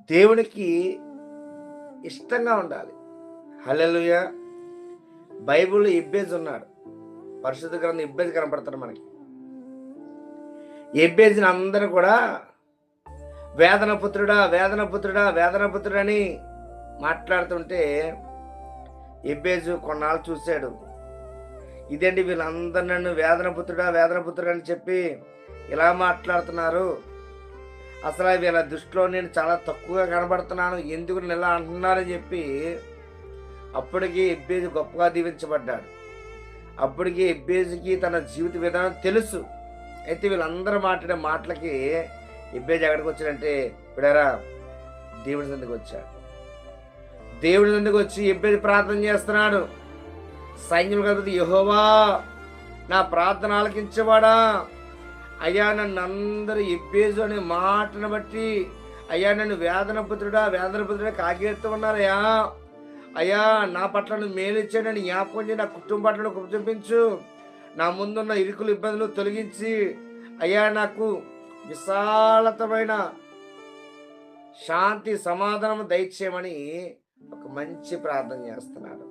దేవునికి ఇష్టంగా ఉండాలి. హల్లెలూయా! బైబిల్‌లో ఎబ్బేజు ఉన్నాడు. పరిశుద్ధ గ్రంథం ఎబ్బేజు కనపడతాడు మనకి. ఎబ్బేజుని అందరూ కూడా వేదన పుత్రుడా, వేదన పుత్రుడా, వేదన పుత్రుడని మాట్లాడుతుంటే ఎబ్బేజు కొన్నాళ్ళు చూసాడు. ఇదేంటి వీళ్ళందరూ నన్ను వేదన పుత్రుడా, వేదన పుత్రుడా అని చెప్పి ఇలా మాట్లాడుతున్నారు. అసలు వీళ్ళ దృష్టిలో నేను చాలా తక్కువగా కనబడుతున్నాను. ఎందుకు నన్ను ఇలా అంటున్నారని చెప్పి అప్పటికి ఎబ్బేజు గొప్పగా దీవించబడ్డాడు. అప్పటికి ఎబ్బేజుకి తన జీవిత విధానం తెలుసు. అయితే వీళ్ళందరూ మాట్లాడే మాటలకి ఎబ్బేజు ఎక్కడికి వచ్చాడంటే, బిడ్డారా, దేవుడి సన్నిధికి వచ్చాడు. దేవుడి సన్నిధికి వచ్చి ఎబ్బేజు ప్రార్థన చేస్తున్నాడు. సైన్యములకు అధిపతి యెహోవా, నా ప్రార్థన ఆలకించేవాడా, అయ్యా నన్ను అందరూ ఎబ్బేజు అనే మాటను బట్టి అయ్యా నన్ను వేదన పుత్రుడా, వేదన పుత్రుడా కాకేస్తూ ఉన్నారయ్యా. అయ్యా నా పట్ల నువ్వు మేలిచ్చాడని జ్ఞాపకం చేయి, నా కుటుంబం పట్ల కృప చూపించు, నా ముందున్న ఇరుకులు ఇబ్బందులు తొలగించి అయ్యా నాకు విశాలతమైన శాంతి సమాధానం దయచేయమని ఒక మంచి ప్రార్థన చేస్తున్నాడు.